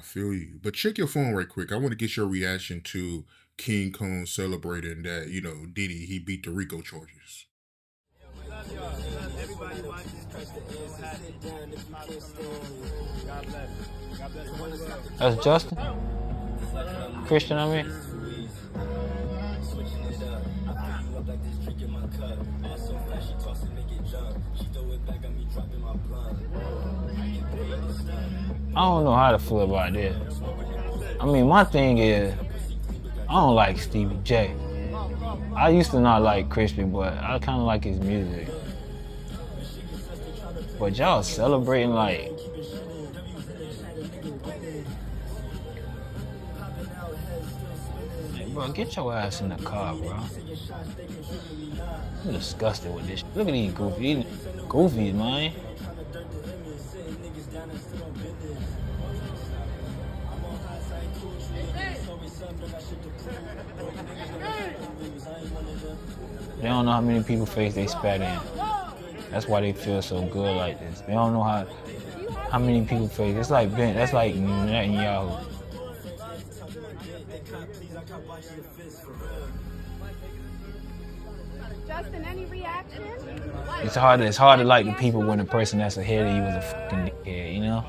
feel you. But check your phone right quick. I want to get your reaction to King Kong celebrating that, Diddy, he beat the Rico charges. Everybody watches. God bless. God bless. That's Justin? Christian, I mean? I don't know how to feel about this. I mean, my thing is, I don't like Stevie J. I used to not like Christian, but I kind of like his music. But y'all celebrating like... Hey, bro, get your ass in the car, bro. I'm disgusted with this shit. Look at these goofies, man. They don't know how many people face they spat in. That's why they feel so good like this. They don't know how many people face. It's like that's like Netanyahu. Justin, any reaction? It's hard to like the people when the person that's ahead of you is a fucking dickhead, you know?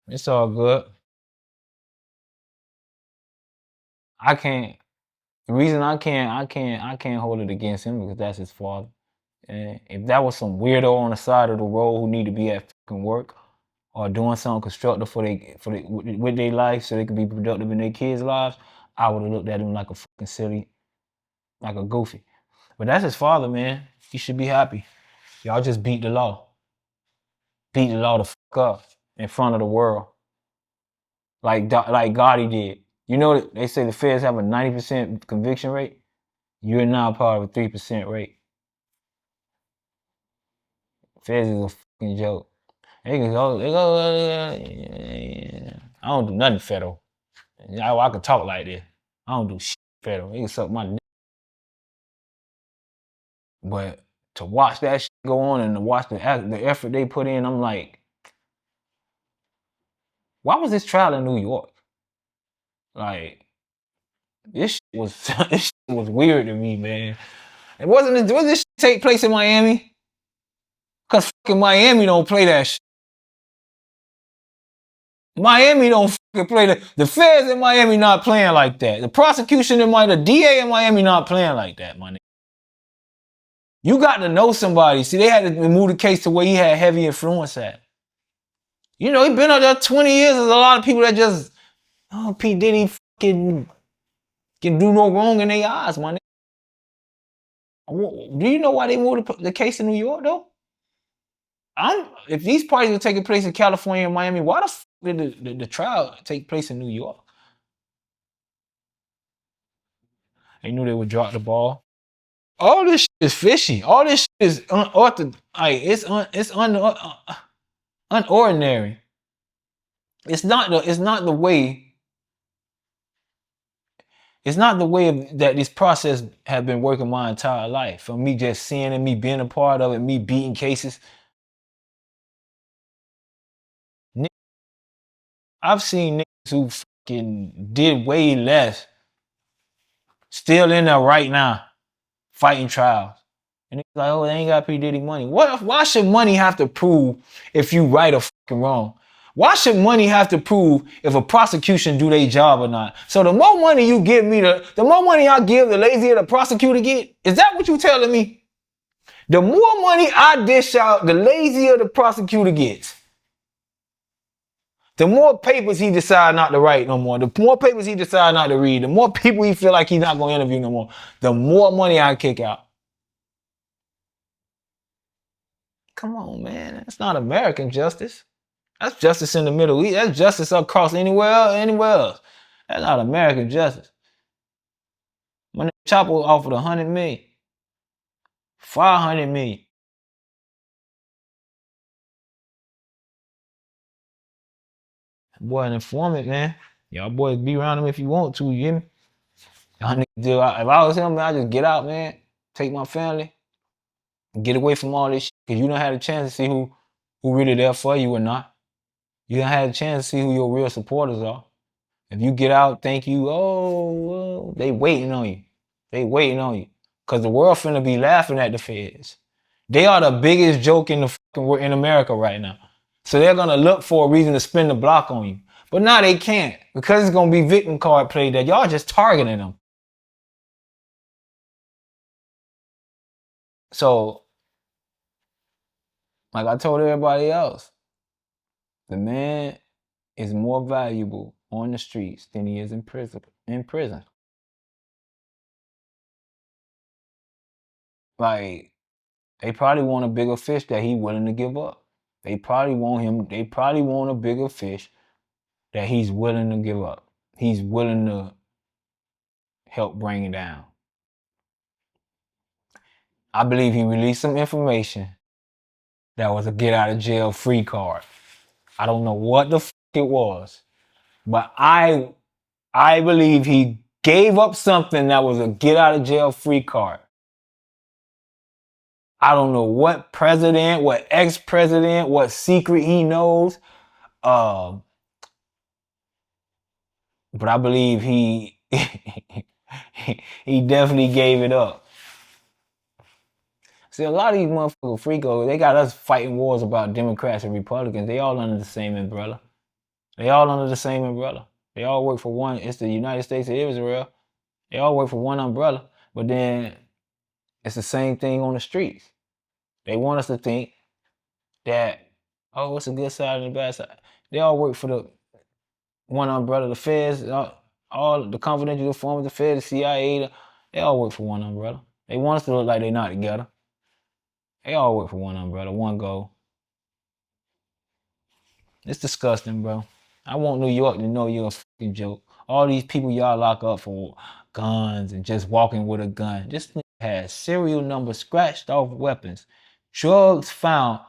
It's all good. The reason I can't hold it against him because that's his father. And if that was some weirdo on the side of the road who need to be at fucking work or doing something constructive with their life so they can be productive in their kids' lives, I would have looked at him like a fucking silly, like a goofy. But that's his father, man. He should be happy. Y'all just beat the law. Beat the law the fuck up in front of the world. Like Gotti did. You know, they say the feds have a 90% conviction rate. You're now part of a 3% rate. Feds is a fucking joke. They go, I don't do nothing federal. I can talk like this. I don't do shit federal. They can suck my dick. But to watch that shit go on and to watch the effort they put in, I'm like, why was this trial in New York? Like, this shit was weird to me, man. Wasn't this shit take place in Miami? Cause fucking Miami don't play that shit. Miami don't fucking play that. The feds in Miami not playing like that. The prosecution in Miami, the DA in Miami not playing like that, my nigga. You got to know somebody. See, they had to move the case to where he had heavy influence at. You know, he been out there 20 years. There's a lot of people that just, P. Diddy fucking can do no wrong in their eyes, my nigga. Do you know why they moved the case in New York, though? If these parties were taking place in California and Miami, why the fuck did the trial take place in New York? They knew they would drop the ball. All this shit is fishy. All this shit is it's unordinary. It's not the way that this process has been working my entire life. From me just seeing it, me being a part of it, me beating cases. I've seen niggas who fucking did way less still in there right now fighting trials. And it's like, oh, they ain't got P. Diddy money. Why should money have to prove if you right or fucking wrong? Why should money have to prove if a prosecution do their job or not? So the more money you give me, the more money I give, the lazier the prosecutor get? Is that what you telling me? The more money I dish out, the lazier the prosecutor gets. The more papers he decide not to write no more, the more papers he decide not to read, the more people he feel like he's not going to interview no more, the more money I kick out. Come on, man. That's not American justice. That's justice in the Middle East. That's justice across anywhere else. That's not American justice. My nigga Chapo offered $100 million. $500 million. Boy, an informant, man. Y'all boys be around him if you want to, you hear me? Y'all niggas if I was him, man, I'd just get out, man. Take my family. And get away from all this shit. Cause you don't have a chance to see who who really there for you or not. You done had a chance to see who your real supporters are. If you get out, think you, oh, well, they waiting on you. They waiting on you. Because the world finna be laughing at the feds. They are the biggest joke in the fucking world in America right now. So they're gonna look for a reason to spin the block on you. But now they can't. Because it's gonna be victim card play that y'all just targeting them. So, like I told everybody else, the man is more valuable on the streets than he is in prison. Like, they probably want a bigger fish that he's willing to give up. They probably want a bigger fish that he's willing to give up. He's willing to help bring it down. I believe he released some information that was a get out of jail free card. I don't know what the fuck it was, but I believe he gave up something that was a get out of jail free card. I don't know what president, what ex-president, what secret he knows. But I believe he he definitely gave it up. See, a lot of these motherfuckers freakos, they got us fighting wars about Democrats and Republicans. They all under the same umbrella. They all work for one. It's the United States of Israel. They all work for one umbrella. But then it's the same thing on the streets. They want us to think that, oh, it's a good side and a bad side. They all work for the one umbrella. The feds, all the confidential informants, the feds, the CIA, they all work for one umbrella. They want us to look like they're not together. They all work for one umbrella, one goal. It's disgusting, bro. I want New York to know you're a fucking joke. All these people y'all lock up for guns and just walking with a gun. This nigga has serial numbers scratched off weapons, drugs found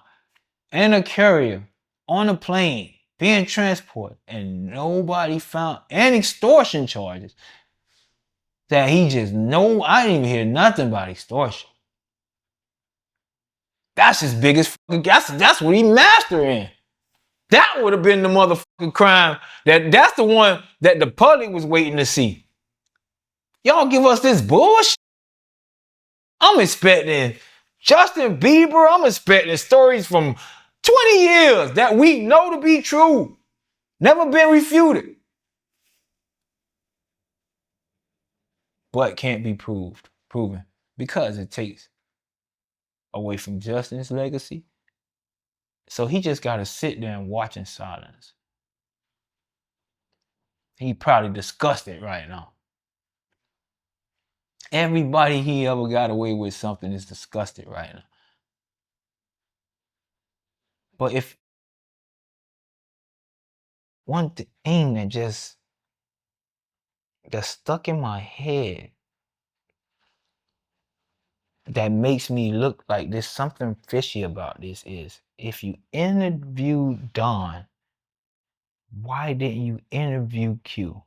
in a carrier, on a plane, being transported, and nobody found, and extortion charges. That he just know. I didn't even hear nothing about extortion. That's his biggest fucking. That's what he master in. That would have been the motherfucking crime. That's the one that the public was waiting to see. Y'all give us this bullshit. I'm expecting Justin Bieber. I'm expecting stories from 20 years that we know to be true. Never been refuted. But can't be proven. Because it takes away from Justin's legacy. So he just got to sit there and watch in silence. He probably disgusted right now. Everybody he ever got away with something is disgusted right now. But if one thing that's stuck in my head that makes me look like there's something fishy about this is if you interview Don, why didn't you interview Q?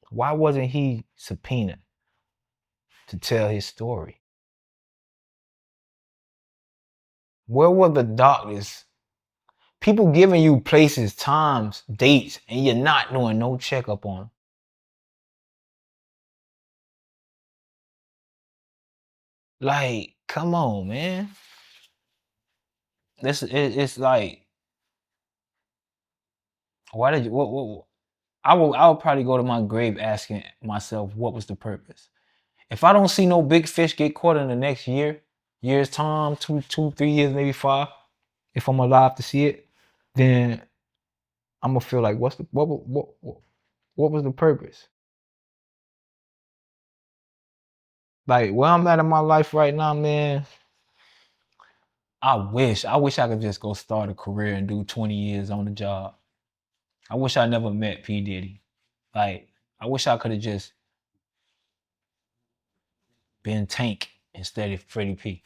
Why wasn't he subpoenaed to tell his story? Where were the doctors? People giving you places, times, dates, and you're not doing no checkup on them. Like, come on, man. It's like, why did you? What? I would probably go to my grave asking myself, what was the purpose? If I don't see no big fish get caught in the next year's time, 3 years, maybe 5, if I'm alive to see it, then I'm gonna feel like, what was the purpose? Like where I'm at in my life right now, man. I wish I could just go start a career and do 20 years on the job. I wish I never met P. Diddy. Like, I wish I could have just been Tank instead of Freddy P.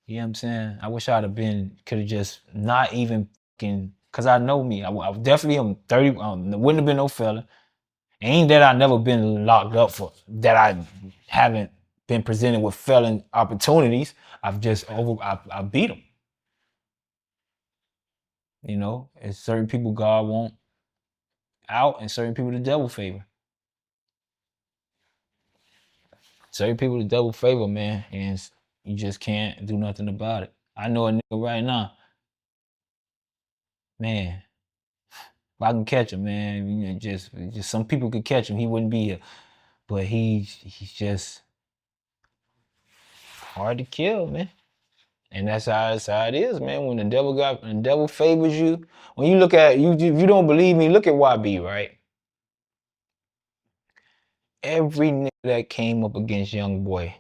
You know what I'm saying? I wish I'd have could have just not even fucking, cause I know me. I definitely am 30, wouldn't have been no felon. Ain't that I never been locked up for, that I haven't been presented with felon opportunities. I beat them. You know, it's certain people God want out and certain people the devil favor. Certain people the devil favor, man, and you just can't do nothing about it. I know a nigga right now, man. If I can catch him, man, you know, just some people could catch him, he wouldn't be here. But he's just hard to kill, man. And that's how it is, man. When the devil favors you, when you look at you, if you don't believe me, look at YB, right? Every nigga that came up against Young Boy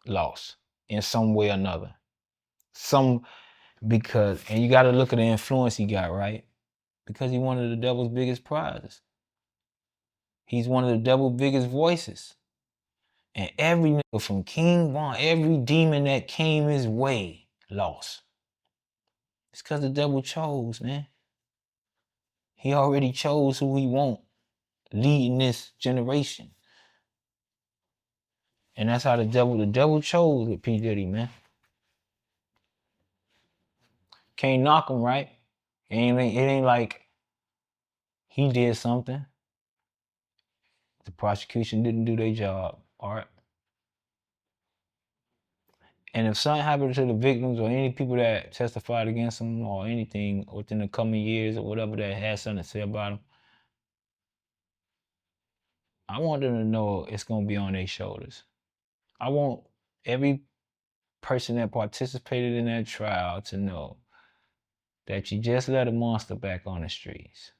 lost in some way or another. Because you got to look at the influence he got, right? Because he's one of the devil's biggest prizes. He's one of the devil's biggest voices. And every nigga from King Von, every demon that came his way lost. It's because the devil chose, man. He already chose who he want leading this generation. And that's how the devil chose with P. Diddy, man. Can't knock him, right? It ain't like he did something. The prosecution didn't do their job, all right? And if something happened to the victims or any people that testified against them or anything within the coming years or whatever that has something to say about them, I want them to know it's going to be on their shoulders. I want every person that participated in that trial to know that you just let a monster back on the streets.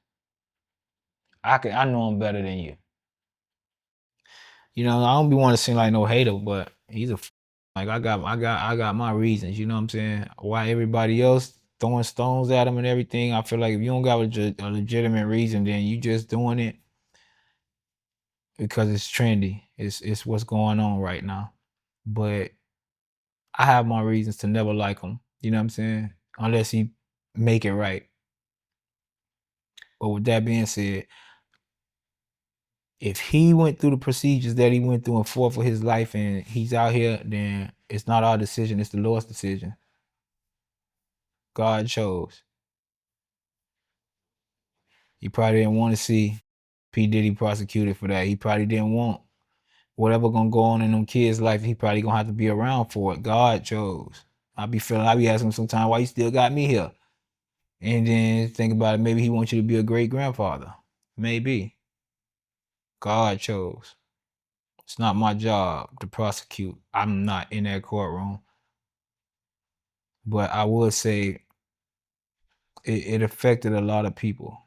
I know him better than you. You know, I don't be want to seem like no hater, but he's like I got my reasons. You know what I'm saying? Why everybody else throwing stones at him and everything? I feel like if you don't got a legitimate reason, then you just doing it because it's trendy. It's what's going on right now. But I have my reasons to never like him. You know what I'm saying? Unless he make it right. But with that being said, if he went through the procedures that he went through and fought for his life and he's out here, then it's not our decision, it's the Lord's decision. God chose. He probably didn't want to see P. Diddy prosecuted for that. He probably didn't want whatever gonna go on in them kids' life, he probably gonna have to be around for it. God chose. I be asking him sometimes, why you still got me here? And then think about it, maybe he wants you to be a great grandfather. Maybe. God chose. It's not my job to prosecute. I'm not in that courtroom. But I would say it affected a lot of people.